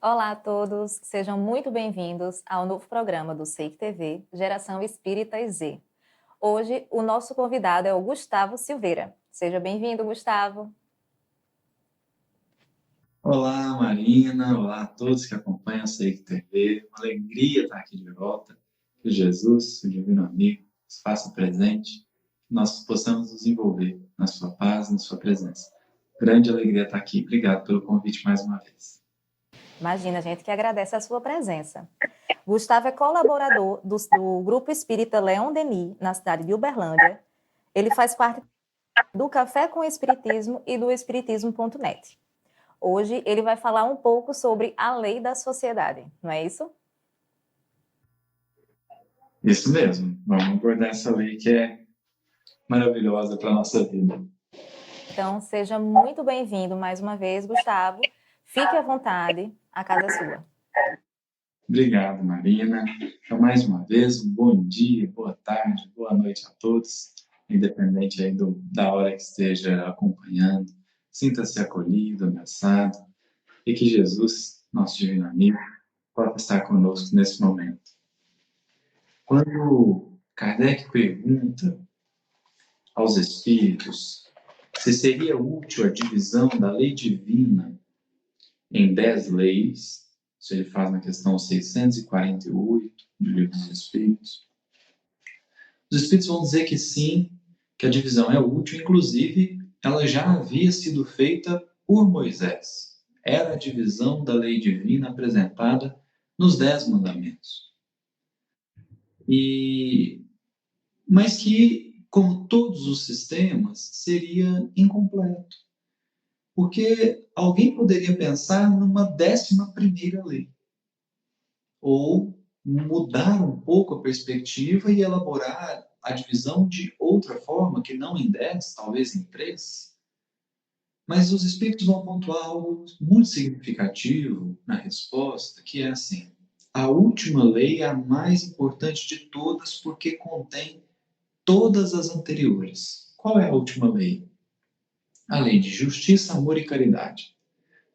Olá a todos, sejam muito bem-vindos ao novo programa do SEIC TV, Geração Espírita e Z. Hoje, o nosso convidado é o Gustavo Silveira. Seja bem-vindo, Gustavo. Olá, Marina. Olá a todos que acompanham a SEIC TV. Uma alegria estar aqui de volta. Que Jesus, o Divino Amigo, se faça presente, que nós possamos nos envolver na sua paz, na sua presença. Grande alegria estar aqui. Obrigado pelo convite mais uma vez. Imagina, a gente que agradece a sua presença. Gustavo é colaborador do Grupo Espírita Leon Denis, na cidade de Uberlândia. Ele faz parte do Café com Espiritismo e do Espiritismo.net. Hoje ele vai falar um pouco sobre a lei da sociedade, não é isso? Isso mesmo. Vamos abordar essa lei que é maravilhosa para a nossa vida. Então, seja muito bem-vindo mais uma vez, Gustavo. Fique à vontade, a casa é sua. Obrigado, Marina. Então, mais uma vez, um bom dia, boa tarde, boa noite a todos, independente aí da hora que esteja acompanhando. Sinta-se acolhido, abraçado, e que Jesus, nosso divino amigo, possa estar conosco nesse momento. Quando Kardec pergunta aos espíritos se seria útil a divisão da lei divina em 10 leis, isso ele faz na questão 648 do Livro dos Espíritos. Os Espíritos vão dizer que sim, que a divisão é útil, inclusive ela já havia sido feita por Moisés. Era a divisão da lei divina apresentada nos 10 mandamentos. Mas que, como todos os sistemas, seria incompleto. Porque alguém poderia pensar numa 11ª lei, ou mudar um pouco a perspectiva e elaborar a divisão de outra forma, que não em 10, talvez em 3. Mas os espíritos vão pontuar algo muito significativo na resposta, que é assim: a última lei é a mais importante de todas porque contém todas as anteriores. Qual é a última lei? A lei de justiça, amor e caridade.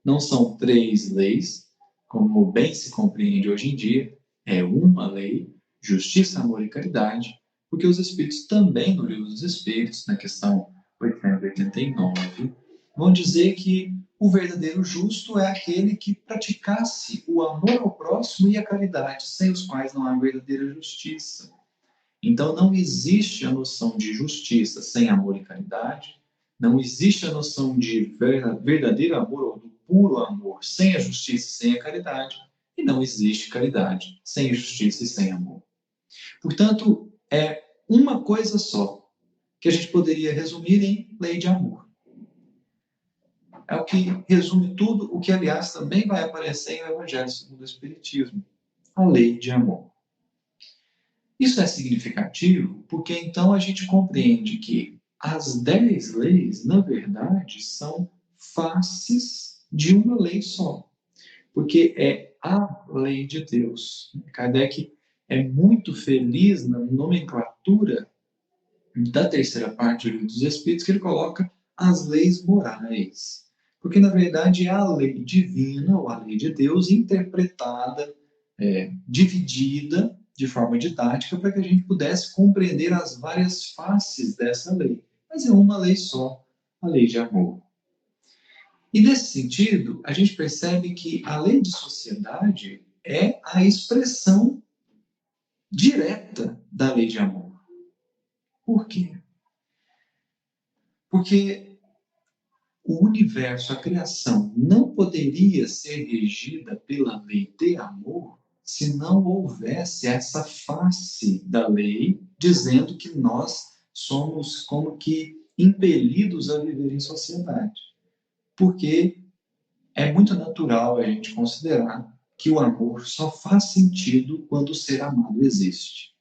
Não são 3 leis, como bem se compreende hoje em dia, é uma lei, justiça, amor e caridade, porque os Espíritos também, no Livro dos Espíritos, na questão 889, vão dizer que o verdadeiro justo é aquele que praticasse o amor ao próximo e a caridade, sem os quais não há verdadeira justiça. Então, não existe a noção de justiça sem amor e caridade, não existe a noção de verdadeiro amor ou do puro amor sem a justiça e sem a caridade, e não existe caridade sem justiça e sem amor. Portanto, é uma coisa só que a gente poderia resumir em lei de amor. É o que resume tudo, o que, aliás, também vai aparecer em o Evangelho segundo o Espiritismo, a lei de amor. Isso é significativo porque então a gente compreende que as 10 leis, na verdade, são faces de uma lei só, porque é a lei de Deus. Kardec é muito feliz na nomenclatura da terceira parte do Livro dos Espíritos, que ele coloca as leis morais, porque na verdade é a lei divina, ou a lei de Deus, interpretada, dividida de forma didática para que a gente pudesse compreender as várias faces dessa lei. Mas é uma lei só, a lei de amor. E nesse sentido, a gente percebe que a lei de sociedade é a expressão direta da lei de amor. Por quê? Porque o universo, a criação, não poderia ser regida pela lei de amor se não houvesse essa face da lei dizendo que nós somos como que impelidos a viver em sociedade. Porque é muito natural a gente considerar que o amor só faz sentido quando o ser amado existe.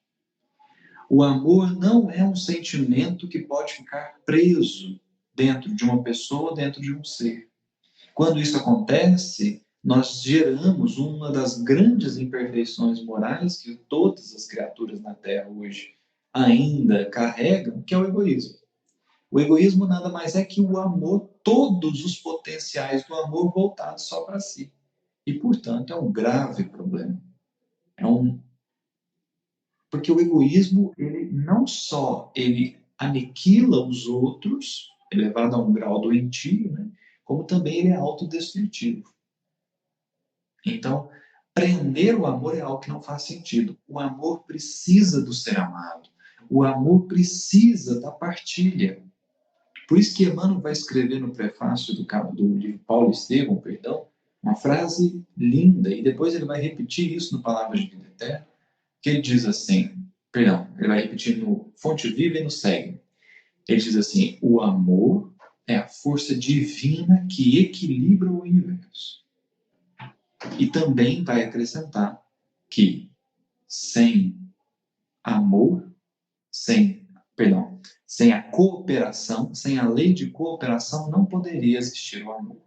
O amor não é um sentimento que pode ficar preso dentro de uma pessoa, dentro de um ser. Quando isso acontece, nós geramos uma das grandes imperfeições morais que todas as criaturas na Terra hoje ainda carregam, que é o egoísmo. O egoísmo nada mais é que o amor, todos os potenciais do amor voltados só para si. E, portanto, é um grave problema. É um Porque o egoísmo, ele não só ele aniquila os outros, elevado a um grau doentio, né? Como também ele é autodestrutivo. Então, prender o amor é algo que não faz sentido. O amor precisa do ser amado. O amor precisa da partilha. Por isso que Emmanuel vai escrever no prefácio do livro Paulo Estevão, perdão, uma frase linda, e depois ele vai repetir isso no Palavras de Vida Eterna, que ele diz assim, perdão, ele vai repetir no Fonte Viva e no Segue. Ele diz assim: o amor é a força divina que equilibra o universo. E também vai acrescentar que sem amor, sem a cooperação, sem a lei de cooperação, não poderia existir o amor.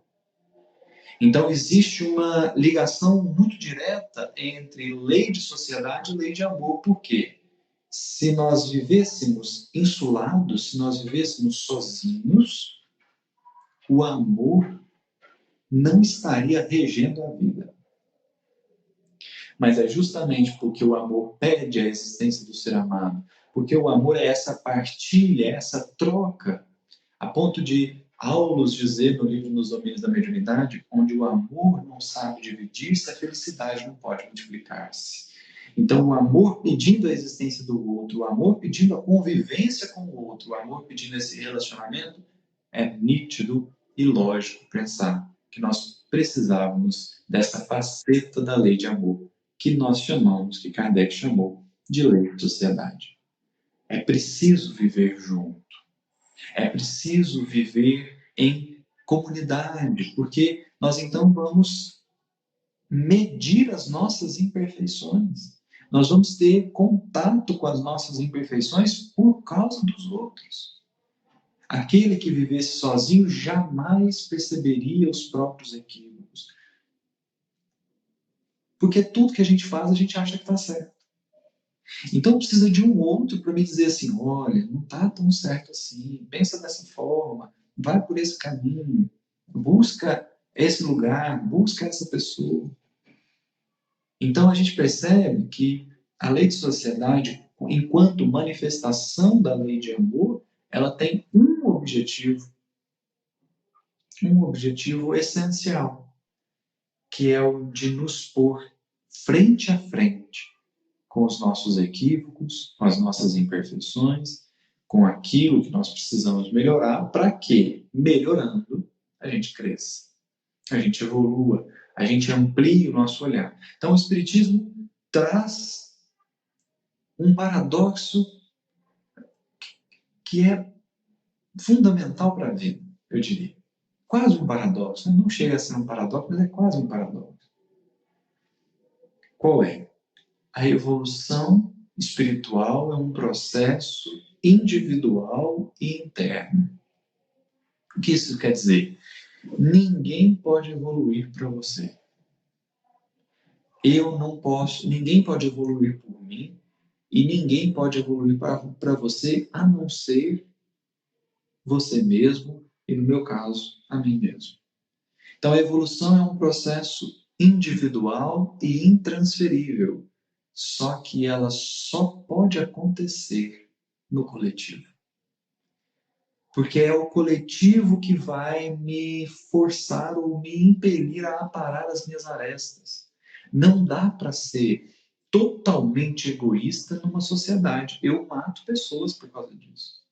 Então, existe uma ligação muito direta entre lei de sociedade e lei de amor. Por quê? Se nós vivêssemos insulados, se nós vivêssemos sozinhos, o amor não estaria regendo a vida. Mas é justamente porque o amor pede a existência do ser amado, porque o amor é essa partilha, é essa troca, a ponto de Aulus dizer no livro Nos Domínios da Mediunidade, onde o amor não sabe dividir-se, a felicidade não pode multiplicar-se. Então, o amor pedindo a existência do outro, o amor pedindo a convivência com o outro, o amor pedindo esse relacionamento, é nítido e lógico pensar que nós precisávamos dessa faceta da lei de amor, que nós chamamos, que Kardec chamou, de lei de sociedade. É preciso viver junto. É preciso viver em comunidade, porque nós então vamos medir as nossas imperfeições. Nós vamos ter contato com as nossas imperfeições por causa dos outros. Aquele que vivesse sozinho jamais perceberia os próprios equívocos. Porque tudo que a gente faz, a gente acha que está certo. Então precisa de um outro para me dizer assim, olha, não está tão certo assim, pensa dessa forma, vai por esse caminho, busca esse lugar, busca essa pessoa. Então a gente percebe que a lei de sociedade, enquanto manifestação da lei de amor, ela tem um objetivo essencial, que é o de nos pôr frente a frente com os nossos equívocos, com as nossas imperfeições, com aquilo que nós precisamos melhorar, para que, melhorando, a gente cresça, a gente evolua, a gente amplie o nosso olhar. Então, o Espiritismo traz um paradoxo que é fundamental para a vida, eu diria. Quase um paradoxo. Não chega a ser um paradoxo, mas é quase um paradoxo. Qual é? A evolução espiritual é um processo individual e interno. O que isso quer dizer? Ninguém pode evoluir para você. Eu não posso, ninguém pode evoluir por mim e ninguém pode evoluir para você a não ser você mesmo e, no meu caso, a mim mesmo. Então, a evolução é um processo individual e intransferível, só que ela só pode acontecer no coletivo. Porque é o coletivo que vai me forçar ou me impelir a aparar as minhas arestas. Não dá para ser totalmente egoísta numa sociedade. Eu mato pessoas por causa disso.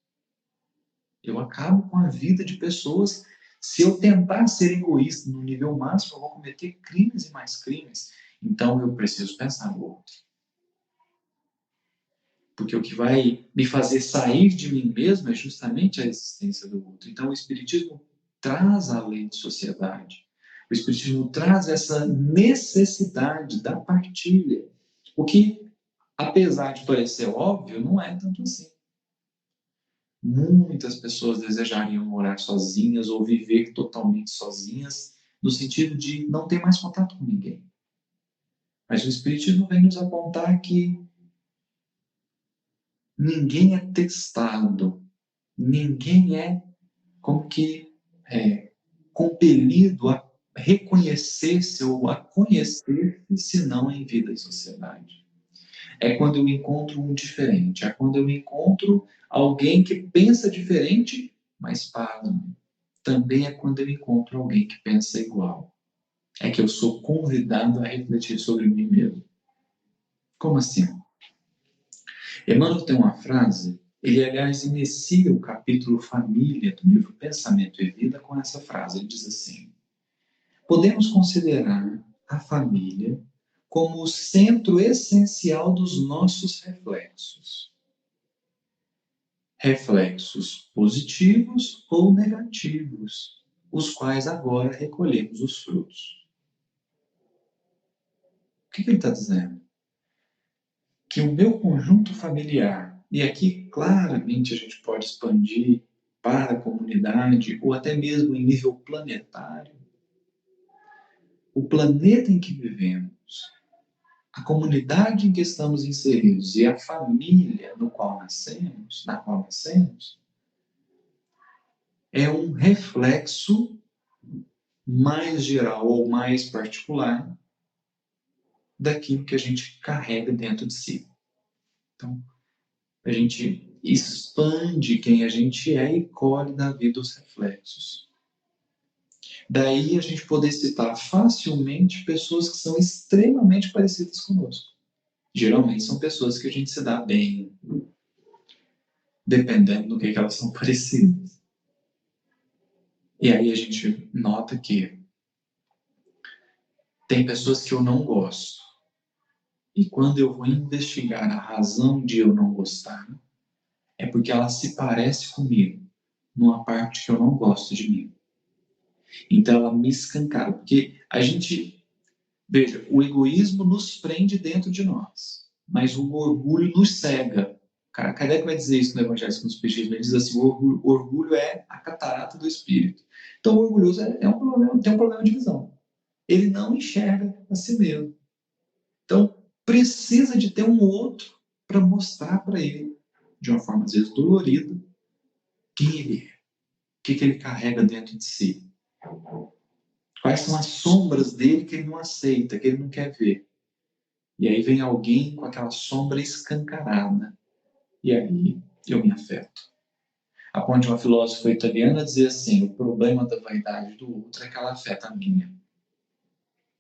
Eu acabo com a vida de pessoas. Se eu tentar ser egoísta no nível máximo, eu vou cometer crimes e mais crimes. Então eu preciso pensar no outro. Porque o que vai me fazer sair de mim mesmo é justamente a existência do outro. Então o Espiritismo traz a lei de sociedade. O Espiritismo traz essa necessidade da partilha. O que, apesar de parecer óbvio, não é tanto assim. Muitas pessoas desejariam morar sozinhas ou viver totalmente sozinhas, no sentido de não ter mais contato com ninguém. Mas o Espiritismo vem nos apontar que ninguém é testado, ninguém é como que compelido a reconhecer-se ou a conhecer-se, senão em vida e sociedade. É quando eu encontro um diferente, é quando eu encontro alguém que pensa diferente, mas pasme, também é quando eu encontro alguém que pensa igual. É que eu sou convidado a refletir sobre mim mesmo. Como assim? Emmanuel tem uma frase, ele aliás inicia o capítulo Família do livro Pensamento e Vida com essa frase. Ele diz assim: podemos considerar a família como o centro essencial dos nossos reflexos. Reflexos positivos ou negativos, os quais agora recolhemos os frutos. O que ele está dizendo? Que o meu conjunto familiar, e aqui claramente a gente pode expandir para a comunidade, ou até mesmo em nível planetário, o planeta em que vivemos, a comunidade em que estamos inseridos e a família na qual nascemos, é um reflexo mais geral ou mais particular daquilo que a gente carrega dentro de si. Então, a gente expande quem a gente é e colhe da vida os reflexos. Daí a gente poder citar facilmente pessoas que são extremamente parecidas conosco. Geralmente são pessoas que a gente se dá bem, dependendo do que elas são parecidas. E aí a gente nota que tem pessoas que eu não gosto. E quando eu vou investigar a razão de eu não gostar, é porque ela se parece comigo numa parte que eu não gosto de mim. Então ela me escancara, porque a gente, veja, o egoísmo nos prende dentro de nós, mas o orgulho nos cega. Kardec vai dizer isso no Evangelho segundo o Espiritismo, ele diz assim, o orgulho é a catarata do espírito. Então o orgulhoso um problema, tem um problema de visão. Ele não enxerga a si mesmo. Então precisa de ter um outro para mostrar para ele, de uma forma às vezes dolorida, quem ele é, o que ele carrega dentro de si. Quais são as sombras dele que ele não aceita, que ele não quer ver. E aí vem alguém com aquela sombra escancarada. E aí eu me afeto. A ponte de uma filósofa italiana dizia assim, o problema da vaidade do outro é que ela afeta a minha.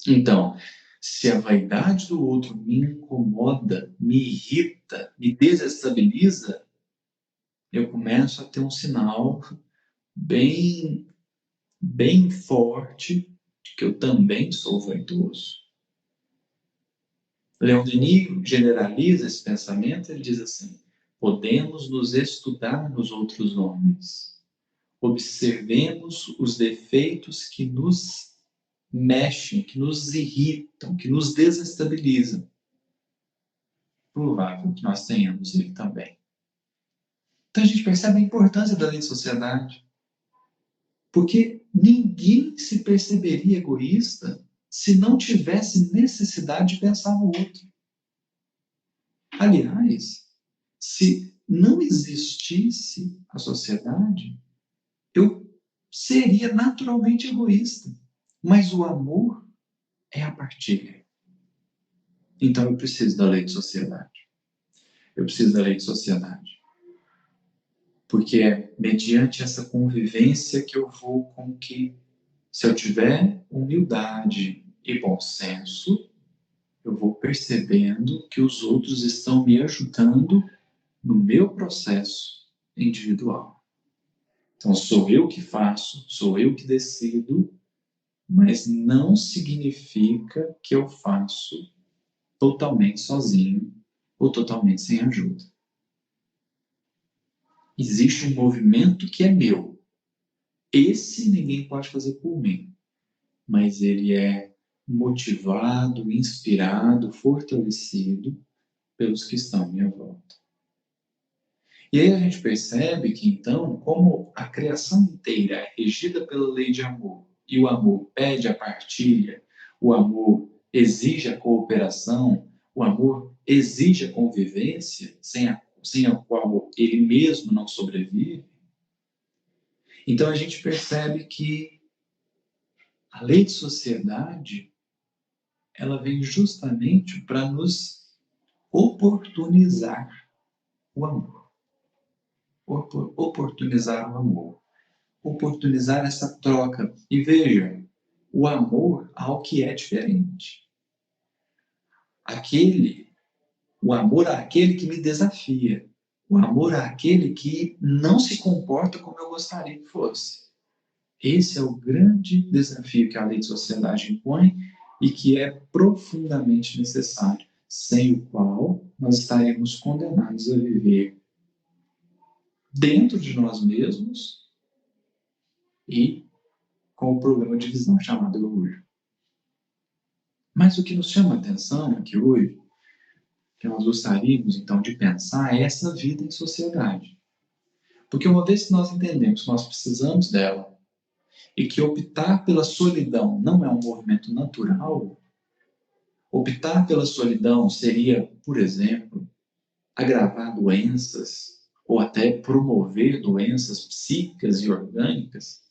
Então, se a vaidade do outro me incomoda, me irrita, me desestabiliza, eu começo a ter um sinal bem, bem forte de que eu também sou vaidoso. Leon Denis generaliza esse pensamento, ele diz assim, podemos nos estudar nos outros homens. Observemos os defeitos que nos mexem, que nos irritam, que nos desestabilizam. Provável que nós tenhamos ele também. Então a gente percebe a importância da lei de sociedade. Porque ninguém se perceberia egoísta se não tivesse necessidade de pensar no outro. Aliás, se não existisse a sociedade, eu seria naturalmente egoísta. Mas o amor é a partilha. Então eu preciso da lei de sociedade. Eu preciso da lei de sociedade. Porque é mediante essa convivência que eu vou com que, se eu tiver humildade e bom senso, eu vou percebendo que os outros estão me ajudando no meu processo individual. Então, sou eu que faço, sou eu que decido, mas não significa que eu faço totalmente sozinho ou totalmente sem ajuda. Existe um movimento que é meu. Esse ninguém pode fazer por mim, mas ele é motivado, inspirado, fortalecido pelos que estão à minha volta. E aí a gente percebe que, então, como a criação inteira é regida pela lei de amor, e o amor pede a partilha, o amor exige a cooperação, o amor exige a convivência, sem a qual ele mesmo não sobrevive, então a gente percebe que A lei de sociedade, ela vem justamente para nos oportunizar o amor. Oportunizar o amor. Oportunizar essa troca. E veja, o amor ao que é diferente. O amor àquele que me desafia. O amor àquele que não se comporta como eu gostaria que fosse. Esse é o grande desafio que a lei de sociedade impõe e que é profundamente necessário, sem o qual nós estaremos condenados a viver dentro de nós mesmos e com o problema de visão chamado orgulho. Mas o que nos chama a atenção aqui hoje, que nós gostaríamos então de pensar, é essa vida em sociedade. Porque uma vez que nós entendemos que nós precisamos dela e que optar pela solidão não é um movimento natural, optar pela solidão seria, por exemplo, agravar doenças ou até promover doenças psíquicas e orgânicas.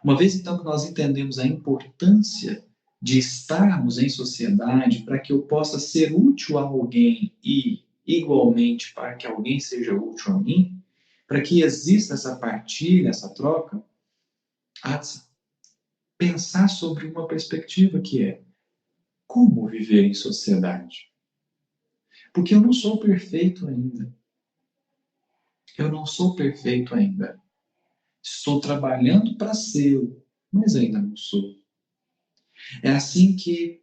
Uma vez então que nós entendemos a importância de estarmos em sociedade para que eu possa ser útil a alguém e, igualmente, para que alguém seja útil a mim, para que exista essa partilha, essa troca, há de pensar sobre uma perspectiva que é como viver em sociedade. Porque eu não sou perfeito ainda. Eu não sou perfeito ainda. Estou trabalhando para ser, mas ainda não sou. É assim que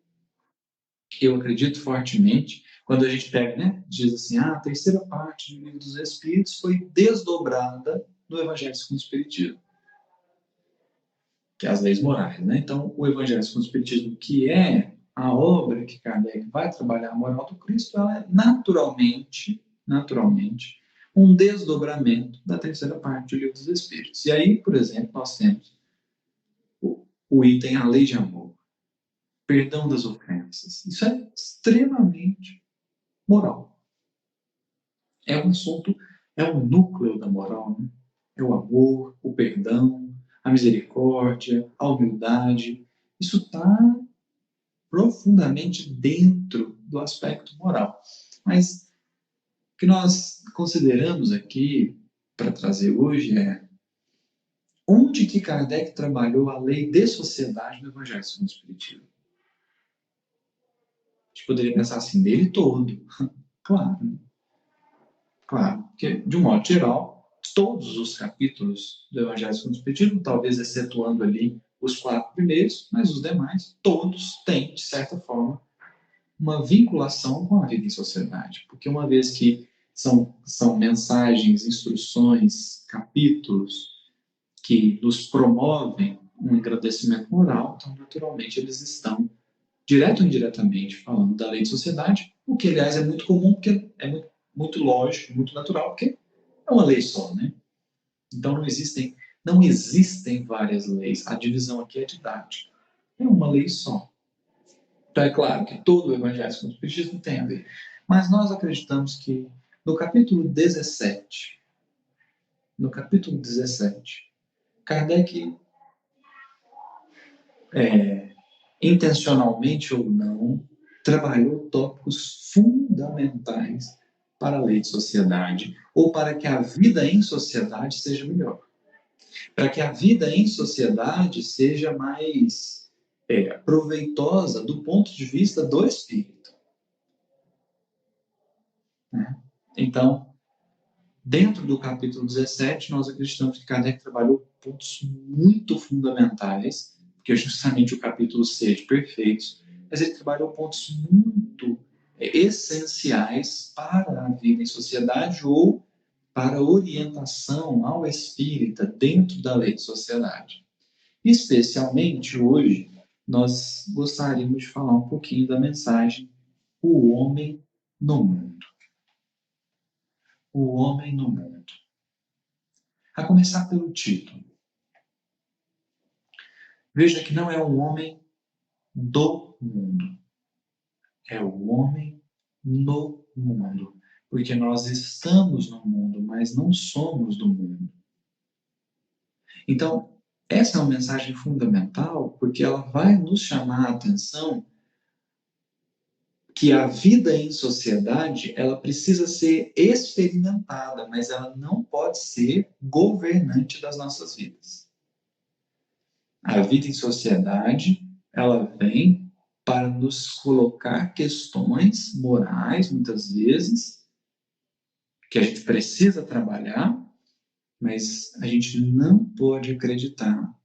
eu acredito fortemente, quando a gente pega, né, diz assim, a terceira parte do Livro dos Espíritos foi desdobrada no Evangelho segundo o Espiritismo, que é as leis morais, né? Então, o Evangelho segundo o Espiritismo, que é a obra que Kardec vai trabalhar a moral do Cristo, ela é naturalmente, um desdobramento da terceira parte do Livro dos Espíritos. E aí, por exemplo, nós temos o item A Lei de Amor, perdão das ofensas. Isso é extremamente moral. É um assunto, é o núcleo da moral, né? É o amor, o perdão, a misericórdia, a humildade. Isso está profundamente dentro do aspecto moral. Mas o que nós consideramos aqui para trazer hoje é onde que Kardec trabalhou a lei de sociedade no Evangelho segundo o Espiritismo. A gente poderia pensar assim, dele todo. Claro, né? Claro, porque, de um modo geral, todos os capítulos do Evangelho segundo o Espiritismo, talvez excetuando ali os 4 primeiros, mas os demais, todos têm, de certa forma, uma vinculação com a vida em sociedade. Porque uma vez que são mensagens, instruções, capítulos que nos promovem um engrandecimento moral, então, naturalmente, eles estão, direto ou indiretamente, falando da lei de sociedade, o que, aliás, é muito comum, porque é muito lógico, muito natural, porque é uma lei só, né? Então não existem várias leis. A divisão aqui é didática. É uma lei só. Então é claro que todo o Evangelho segundo o Espiritismo tem a ver. Mas nós acreditamos que no capítulo 17, Kardec, intencionalmente ou não, trabalhou tópicos fundamentais para a lei de sociedade, ou para que a vida em sociedade seja melhor. Para que a vida em sociedade seja mais proveitosa do ponto de vista do espírito. Né? Então, dentro do capítulo 17, nós acreditamos que Kardec trabalhou pontos muito fundamentais, porque é justamente o capítulo 6 de Perfeitos, mas ele trabalhou pontos muito essenciais para a vida em sociedade ou para a orientação ao espírita dentro da lei de sociedade. Especialmente hoje, nós gostaríamos de falar um pouquinho da mensagem O Homem no Mundo. O Homem no Mundo. A começar pelo título. Veja que não é um homem do mundo. É o homem no mundo. Porque nós estamos no mundo, mas não somos do mundo. Então, essa é uma mensagem fundamental porque ela vai nos chamar a atenção que a vida em sociedade ela precisa ser experimentada, mas ela não pode ser governante das nossas vidas. A vida em sociedade ela vem para nos colocar questões morais, muitas vezes, que a gente precisa trabalhar, mas a gente não pode acreditar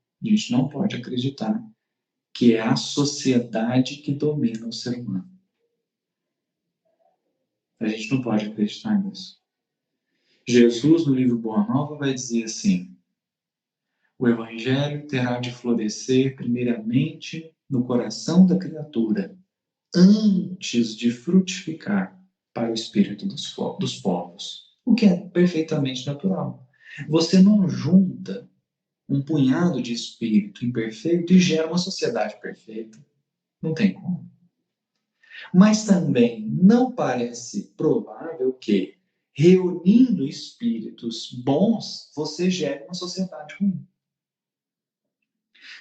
que é a sociedade que domina o ser humano. A gente não pode acreditar nisso. Jesus, no livro Boa Nova, vai dizer assim: o Evangelho terá de florescer primeiramente no coração da criatura, antes de frutificar para o espírito dos povos. O que é perfeitamente natural. Você não junta um punhado de espírito imperfeito e gera uma sociedade perfeita. Não tem como. Mas também não parece provável que, reunindo espíritos bons, você gere uma sociedade ruim.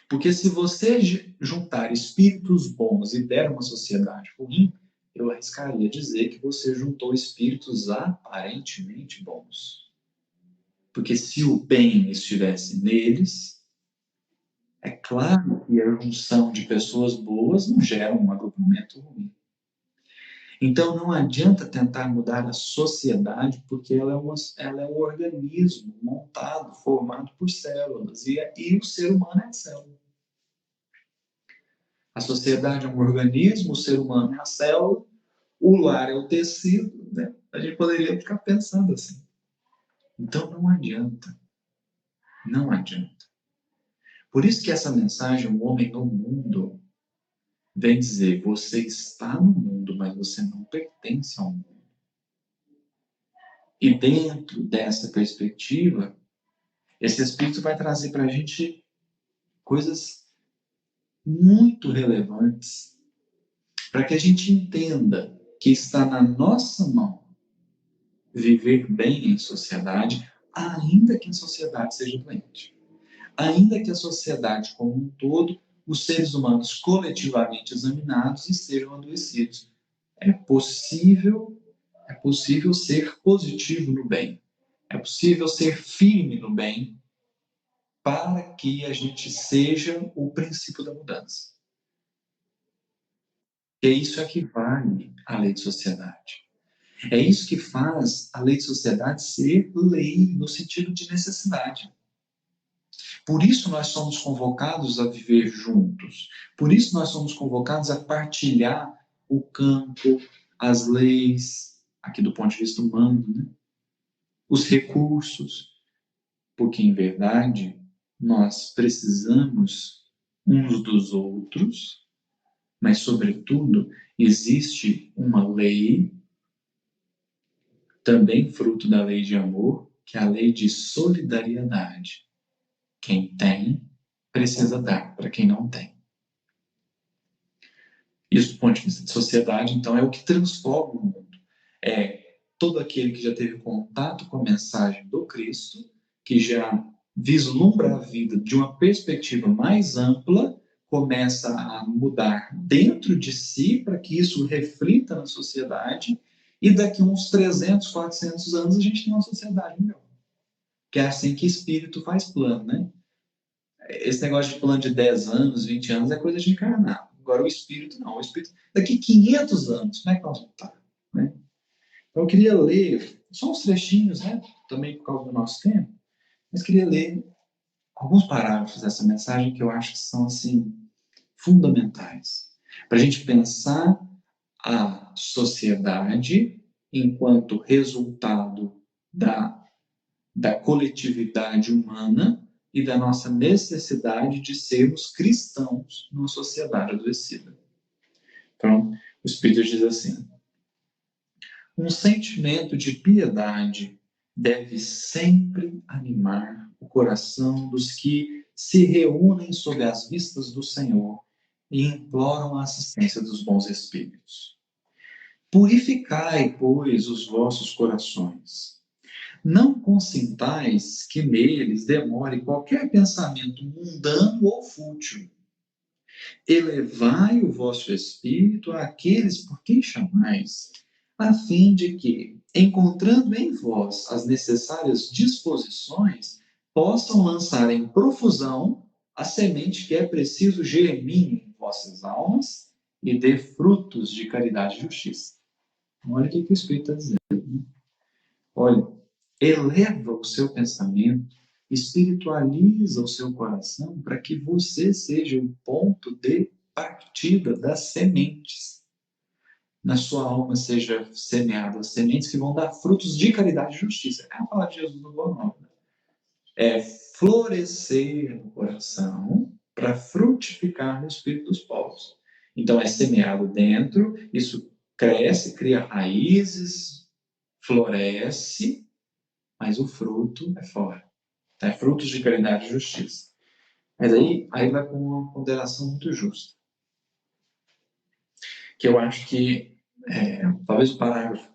Porque se você juntar espíritos bons e der uma sociedade ruim, eu arriscaria dizer que você juntou espíritos aparentemente bons. Porque se o bem estivesse neles, é claro que a junção de pessoas boas não gera um agrupamento ruim. Então não adianta tentar mudar a sociedade, porque ela é um organismo montado, formado por células, e o ser humano é a célula. A sociedade é um organismo, o ser humano é a célula, o lar é o tecido, né? A gente poderia ficar pensando assim. Então não adianta. Não adianta. Por isso que essa mensagem, o homem no mundo, vem dizer, você está no mundo, mas você não pertence ao mundo. E dentro dessa perspectiva, esse Espírito vai trazer para a gente coisas muito relevantes para que a gente entenda que está na nossa mão viver bem em sociedade, ainda que a sociedade seja doente. Ainda que a sociedade como um todo, os seres humanos coletivamente examinados estejam adoecidos. É possível ser positivo no bem. É possível ser firme no bem para que a gente seja o princípio da mudança. E é isso que vale a lei de sociedade. É isso que faz a lei de sociedade ser lei no sentido de necessidade. Por isso nós somos convocados a viver juntos. Por isso nós somos convocados a partilhar o campo, as leis, aqui do ponto de vista humano, né? Os recursos, porque em verdade nós precisamos uns dos outros, mas sobretudo existe uma lei, também fruto da lei de amor, que é a lei de solidariedade. Quem tem, precisa dar para quem não tem. Isso, do ponto de vista de sociedade, então, é o que transforma o mundo. É todo aquele que já teve contato com a mensagem do Cristo, que já vislumbra a vida de uma perspectiva mais ampla, começa a mudar dentro de si para que isso reflita na sociedade, e daqui a uns 300, 400 anos a gente tem uma sociedade melhor. Que é assim que espírito faz plano, né? Esse negócio de plano de 10 anos, 20 anos é coisa de encarnar. Agora o espírito não. O espírito, daqui 500 anos, como é que nós vamos estar? Né? Então eu queria ler só uns trechinhos, né? Também por causa do nosso tempo, mas queria ler alguns parágrafos dessa mensagem que eu acho que são assim fundamentais para a gente pensar a sociedade enquanto resultado da coletividade humana e da nossa necessidade de sermos cristãos numa sociedade adoecida. Então, o Espírito diz assim: um sentimento de piedade deve sempre animar o coração dos que se reúnem sob as vistas do Senhor e imploram a assistência dos bons espíritos. Purificai, pois, os vossos corações. Não consintais que neles demore qualquer pensamento mundano ou fútil. Elevai o vosso espírito àqueles por quem chamais, a fim de que, encontrando em vós as necessárias disposições, possam lançar em profusão a semente que é preciso germine em vossas almas e dê frutos de caridade e justiça. Olha o que o Espírito está dizendo. Olha, eleva o seu pensamento, espiritualiza o seu coração para que você seja o ponto de partida das sementes. Na sua alma seja semeada as sementes que vão dar frutos de caridade e justiça. É a palavra de Jesus no Boa Nova. É florescer no coração para frutificar no espírito dos povos. Então é semeado dentro, isso cresce, cria raízes, floresce, mas o fruto é fora. É frutos de caridade e justiça. Mas aí vai com uma ponderação muito justa. Que eu acho que, talvez o parágrafo,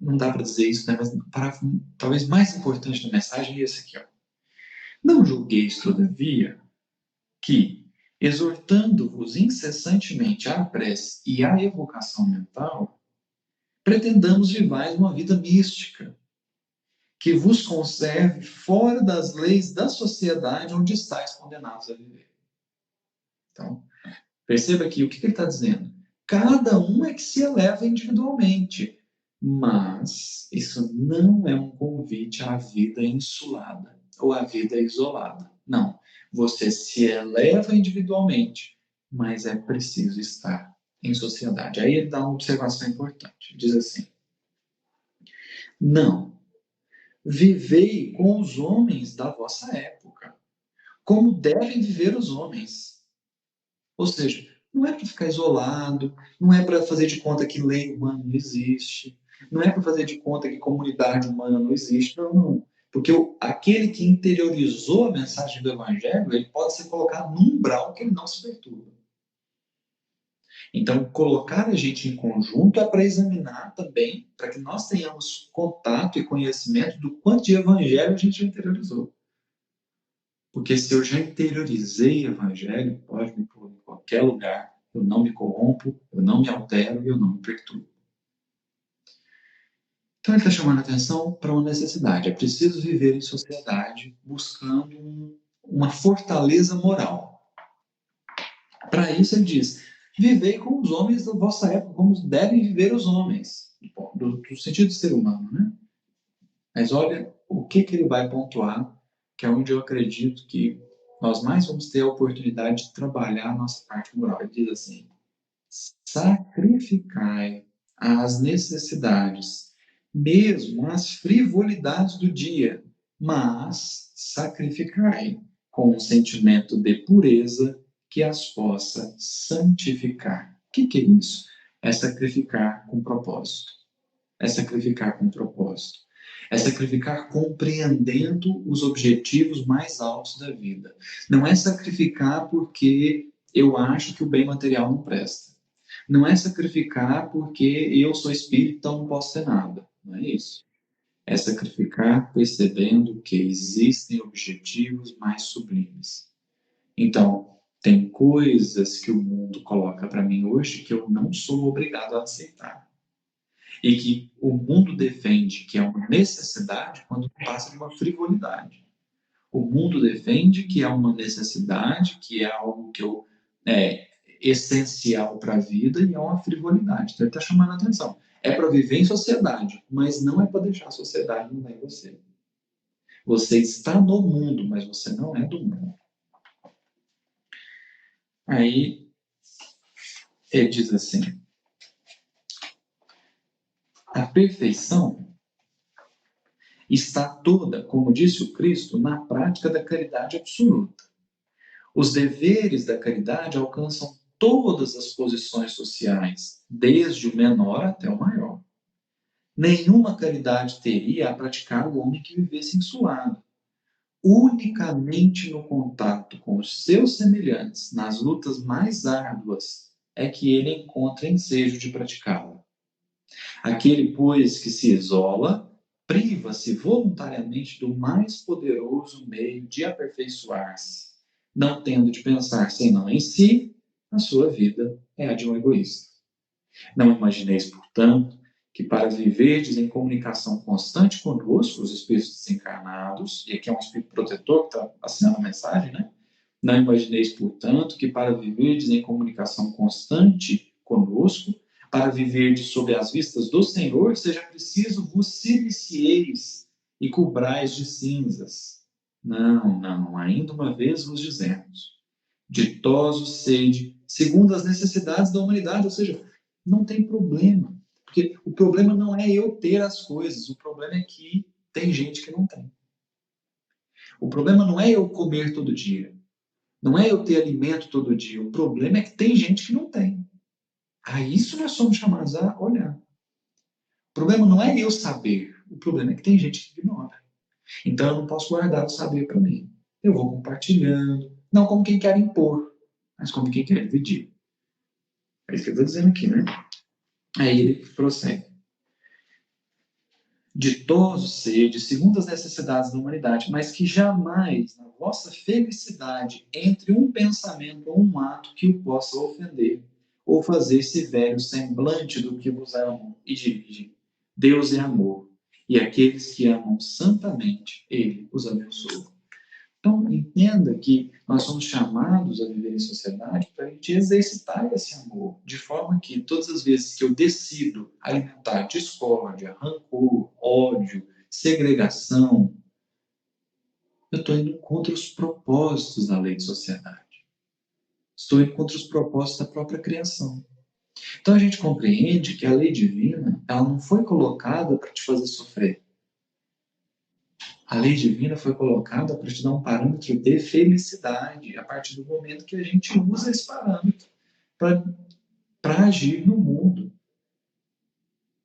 não dá para dizer isso, né? Mas o parágrafo talvez mais importante da mensagem é esse aqui. Ó. Não julgueis, todavia, que, exortando-vos incessantemente à prece e à evocação mental, pretendamos vivais uma vida mística, que vos conserve fora das leis da sociedade onde estáis condenados a viver. Então, perceba aqui o que ele está dizendo. Cada um é que se eleva individualmente, mas isso não é um convite à vida insulada ou à vida isolada. Não. Você se eleva individualmente, mas é preciso estar em sociedade. Aí ele dá uma observação importante. Diz assim: não. Vivei com os homens da vossa época, como devem viver os homens. Ou seja, não é para ficar isolado, não é para fazer de conta que lei humana não existe, não é para fazer de conta que comunidade humana não existe, não. Porque aquele que interiorizou a mensagem do Evangelho, ele pode ser colocado num umbral que ele não se perturba. Então, colocar a gente em conjunto é para examinar também, para que nós tenhamos contato e conhecimento do quanto de evangelho a gente já interiorizou. Porque se eu já interiorizei o evangelho, pode me pôr em qualquer lugar, eu não me corrompo, eu não me altero e eu não me perturbo. Então ele está chamando a atenção para uma necessidade. É preciso viver em sociedade buscando uma fortaleza moral. Para isso ele diz: vivei com os homens da vossa época, como devem viver os homens. Do sentido de ser humano, né? Mas olha o que ele vai pontuar, que é onde eu acredito que nós mais vamos ter a oportunidade de trabalhar a nossa parte moral. Ele diz assim: sacrificai as necessidades, mesmo as frivolidades do dia, mas sacrificai com um sentimento de pureza que as possa santificar. O que é isso? É sacrificar com propósito. É sacrificar com propósito. É sacrificar compreendendo os objetivos mais altos da vida. Não é sacrificar porque eu acho que o bem material não presta. Não é sacrificar porque eu sou espírito, então não posso ter nada. Não é isso. É sacrificar percebendo que existem objetivos mais sublimes. Então, tem coisas que o mundo coloca para mim hoje que eu não sou obrigado a aceitar. E que o mundo defende que é uma necessidade quando passa de uma frivolidade. O mundo defende que é uma necessidade, que é algo que é essencial para a vida e é uma frivolidade. Então ele está chamando a atenção. É para viver em sociedade, mas não é para deixar a sociedade mandar em você. Você está no mundo, mas você não é do mundo. Aí ele diz assim: a perfeição está toda, como disse o Cristo, na prática da caridade absoluta. Os deveres da caridade alcançam todas as posições sociais, desde o menor até o maior. Nenhuma caridade teria a praticar o homem que vivesse insulado. Unicamente no contato com os seus semelhantes, nas lutas mais árduas, é que ele encontra ensejo de praticá-la. Aquele, pois, que se isola, priva-se voluntariamente do mais poderoso meio de aperfeiçoar-se, não tendo de pensar senão em si, a sua vida é a de um egoísta. Não imagineis, portanto, que para viverdes em comunicação constante conosco, os espíritos desencarnados, e aqui é um espírito protetor que está assinando a mensagem, né? Não imagineis, portanto, que para viverdes em comunicação constante conosco, para viverdes sob as vistas do Senhor, seja preciso vos silicieis e cobrais de cinzas. Não, não, ainda uma vez vos dizemos, ditosos sede, segundo as necessidades da humanidade, ou seja, não tem problema. Porque o problema não é eu ter as coisas, o problema é que tem gente que não tem. O problema não é eu comer todo dia, não é eu ter alimento todo dia, o problema é que tem gente que não tem. A isso nós somos chamados a olhar. O problema não é eu saber, o problema é que tem gente que ignora. Então eu não posso guardar o saber para mim. Eu vou compartilhando, não como quem quer impor, mas como quem quer dividir. É isso que eu estou dizendo aqui, né? Aí ele prossegue. Ditosos sede, segundo as necessidades da humanidade, mas que jamais, na vossa felicidade, entre um pensamento ou um ato que o possa ofender, ou fazer-se velho semblante do que vos amam e dirigem. Deus é amor, e aqueles que amam santamente, Ele os abençoa. Então, entenda que nós somos chamados a viver em sociedade para a gente exercitar esse amor, de forma que todas as vezes que eu decido alimentar discórdia, rancor, ódio, segregação, eu estou indo contra os propósitos da lei de sociedade. Estou indo contra os propósitos da própria criação. Então a gente compreende que a lei divina, ela não foi colocada para te fazer sofrer. A lei divina foi colocada para te dar um parâmetro de felicidade, a partir do momento que a gente usa esse parâmetro para agir no mundo.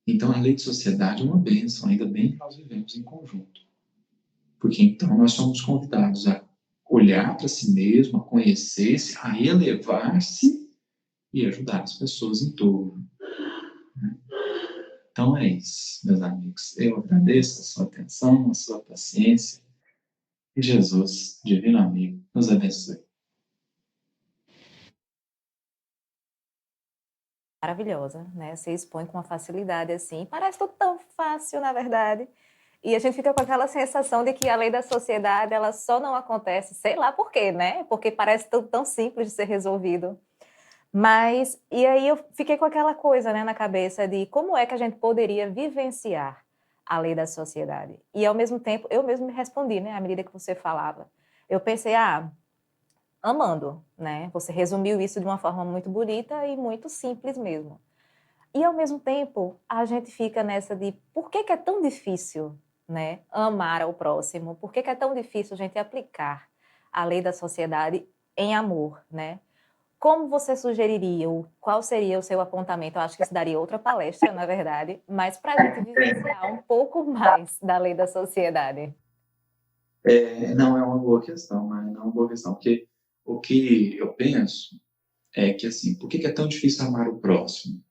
Então, a lei de sociedade é uma bênção, ainda bem que nós vivemos em conjunto. Porque então nós somos convidados a olhar para si mesmo, a conhecer-se, a elevar-se e ajudar as pessoas em torno. Então é isso, meus amigos. Eu agradeço a sua atenção, a sua paciência. E Jesus, divino amigo, nos abençoe. Maravilhosa, né? Você expõe com uma facilidade assim. Parece tudo tão fácil, na verdade. E a gente fica com aquela sensação de que a lei da sociedade, ela só não acontece, sei lá por quê, né? Porque parece tudo tão simples de ser resolvido. Mas, e aí eu fiquei com aquela coisa, né, na cabeça de como é que a gente poderia vivenciar a lei da sociedade. E ao mesmo tempo, eu mesmo me respondi, né, à medida que você falava. Eu pensei, amando, né? Você resumiu isso de uma forma muito bonita e muito simples mesmo. E ao mesmo tempo, a gente fica nessa de por que é tão difícil, né, amar ao próximo? Por que é tão difícil a gente aplicar a lei da sociedade em amor, né? Como você sugeriria, qual seria o seu apontamento? Eu acho que isso daria outra palestra, na verdade, mas para a gente vivenciar um pouco mais da lei da sociedade. Não é uma boa questão, mas não é uma boa questão, porque o que eu penso é que, assim, por que é tão difícil amar o próximo?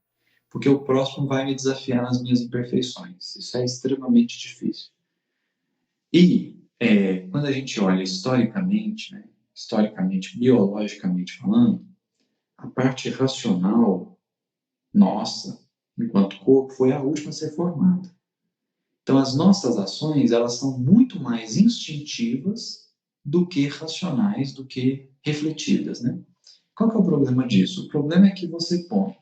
Porque o próximo vai me desafiar nas minhas imperfeições. Isso é extremamente difícil. E quando a gente olha historicamente, né, historicamente, biologicamente falando, a parte racional nossa, enquanto corpo, foi a última a ser formada. Então, as nossas ações, elas são muito mais instintivas do que racionais, do que refletidas, né? Qual que é o problema disso? O problema é que você põe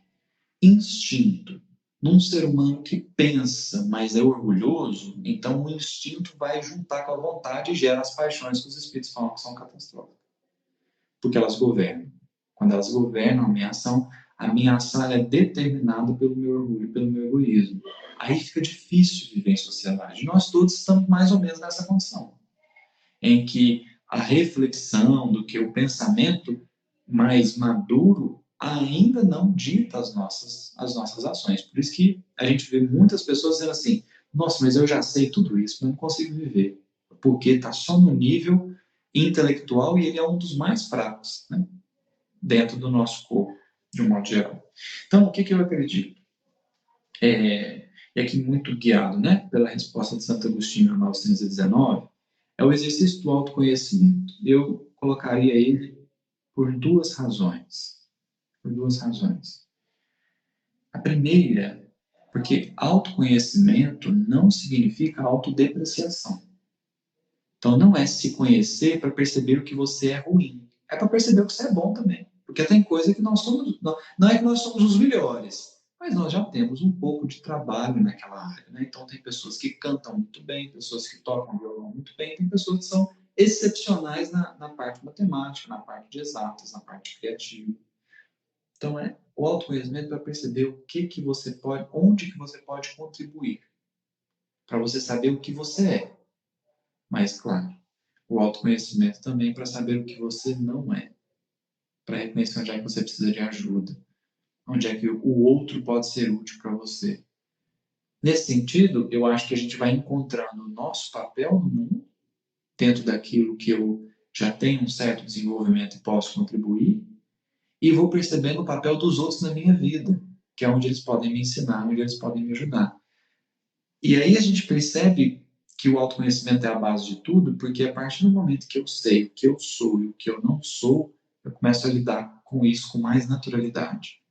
instinto num ser humano que pensa, mas é orgulhoso, então o instinto vai juntar com a vontade e gera as paixões que os espíritos falam que são catastróficas. Porque elas governam. Quando elas governam a minha ação é determinada pelo meu orgulho, pelo meu egoísmo. Aí fica difícil viver em sociedade. Nós todos estamos mais ou menos nessa condição, em que a reflexão do que o pensamento mais maduro ainda não dita as nossas ações. Por isso que a gente vê muitas pessoas dizendo assim, nossa, mas eu já sei tudo isso, mas não consigo viver. Porque está só no nível intelectual e ele é um dos mais fracos, né? Dentro do nosso corpo, de um modo geral. Então, o que eu acredito? e aqui muito guiado, né, pela resposta de Santo Agostinho em 1919, é o exercício do autoconhecimento. Eu colocaria ele por duas razões. Por duas razões. A primeira, porque autoconhecimento não significa autodepreciação. Então, não é se conhecer para perceber o que você é ruim. É para perceber o que você é bom também. Porque tem coisa que nós somos. Não é que nós somos os melhores, mas nós já temos um pouco de trabalho naquela área. Né? Então, tem pessoas que cantam muito bem, pessoas que tocam violão muito bem, tem pessoas que são excepcionais na parte matemática, na parte de exatas, na parte criativa. Então, é o autoconhecimento para perceber o que você pode, onde que você pode contribuir, para você saber o que você é. Mas, claro, o autoconhecimento também para saber o que você não é, para reconhecer onde é que você precisa de ajuda, onde é que o outro pode ser útil para você. Nesse sentido, eu acho que a gente vai encontrando o nosso papel no mundo, dentro daquilo que eu já tenho um certo desenvolvimento e posso contribuir, e vou percebendo o papel dos outros na minha vida, que é onde eles podem me ensinar, onde eles podem me ajudar. E aí a gente percebe que o autoconhecimento é a base de tudo, porque a partir do momento que eu sei o que eu sou e o que eu não sou, eu começo a lidar com isso com mais naturalidade.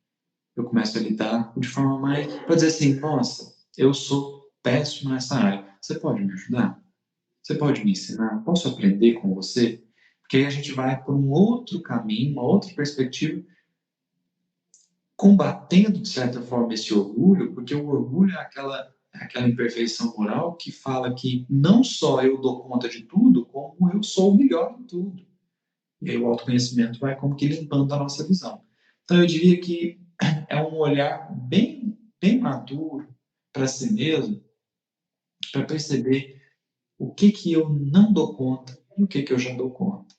Eu começo a lidar de forma mais. Para dizer assim, nossa, eu sou péssimo nessa área. Você pode me ajudar? Você pode me ensinar? Posso aprender com você? Porque aí a gente vai por um outro caminho, uma outra perspectiva, combatendo, de certa forma, esse orgulho, porque o orgulho é aquela imperfeição moral que fala que não só eu dou conta de tudo, como eu sou o melhor em tudo. E aí o autoconhecimento vai como que limpando a nossa visão. Então eu diria que é um olhar bem, bem maduro para si mesmo, para perceber o que eu não dou conta e o que eu já dou conta.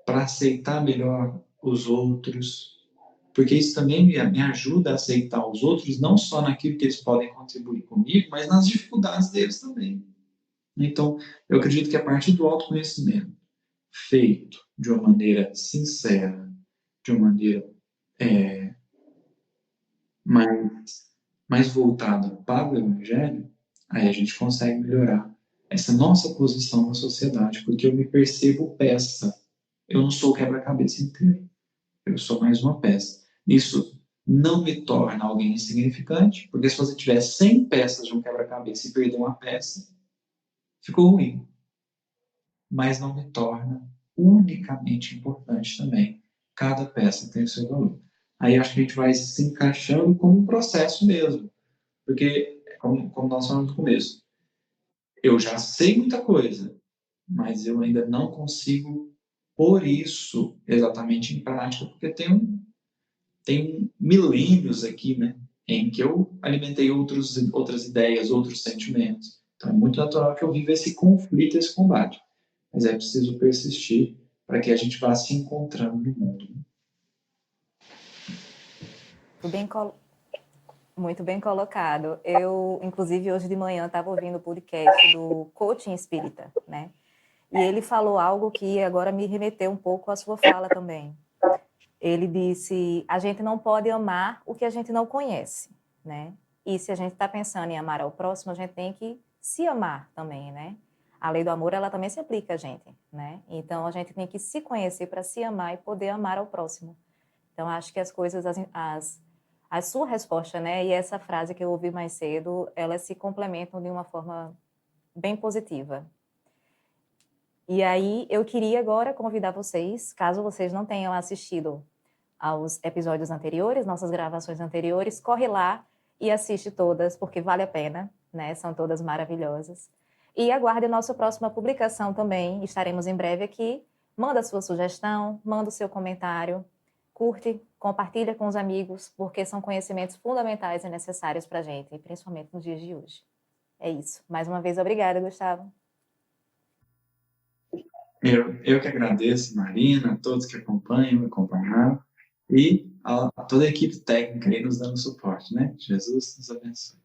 Para aceitar melhor os outros, porque isso também me ajuda a aceitar os outros, não só naquilo que eles podem contribuir comigo, mas nas dificuldades deles também. Então, eu acredito que a partir do autoconhecimento, feito de uma maneira sincera, de uma maneira mais, mais voltada para o Evangelho, aí a gente consegue melhorar essa nossa posição na sociedade, porque eu me percebo peça. Eu não sou o quebra-cabeça inteiro. Eu sou mais uma peça. Isso não me torna alguém insignificante, porque se você tiver 100 peças de um quebra-cabeça e perder uma peça, ficou ruim. Mas não me torna unicamente importante também. Cada peça tem o seu valor. Aí acho que a gente vai se encaixando como um processo mesmo. Porque, como nós falamos no começo, eu já sei muita coisa, mas eu ainda não consigo pôr isso exatamente em prática, porque tem milênios aqui, né, em que eu alimentei outras ideias, outros sentimentos. Então é muito natural que eu viva esse conflito, esse combate. Mas é preciso persistir para que a gente vá se encontrando no mundo. Muito bem colocado. Eu, inclusive, hoje de manhã estava ouvindo o podcast do Coaching Espírita, né? E ele falou algo que agora me remeteu um pouco à sua fala também. Ele disse: a gente não pode amar o que a gente não conhece, né? E se a gente está pensando em amar ao próximo, a gente tem que se amar também, né? A lei do amor, ela também se aplica a gente, né? Então, a gente tem que se conhecer para se amar e poder amar ao próximo. Então, acho que as coisas, a sua resposta, né? E essa frase que eu ouvi mais cedo, elas se complementam de uma forma bem positiva. E aí, eu queria agora convidar vocês, caso vocês não tenham assistido aos episódios anteriores, nossas gravações anteriores, corre lá e assiste todas, porque vale a pena, né? São todas maravilhosas. E aguarde a nossa próxima publicação também, estaremos em breve aqui. Manda a sua sugestão, manda o seu comentário, curte, compartilha com os amigos, porque são conhecimentos fundamentais e necessários para a gente, principalmente nos dias de hoje. É isso. Mais uma vez, obrigada, Gustavo. Eu que agradeço, Marina, a todos que acompanham, me acompanharam, e a toda a equipe técnica aí nos dando suporte, né? Jesus nos abençoe.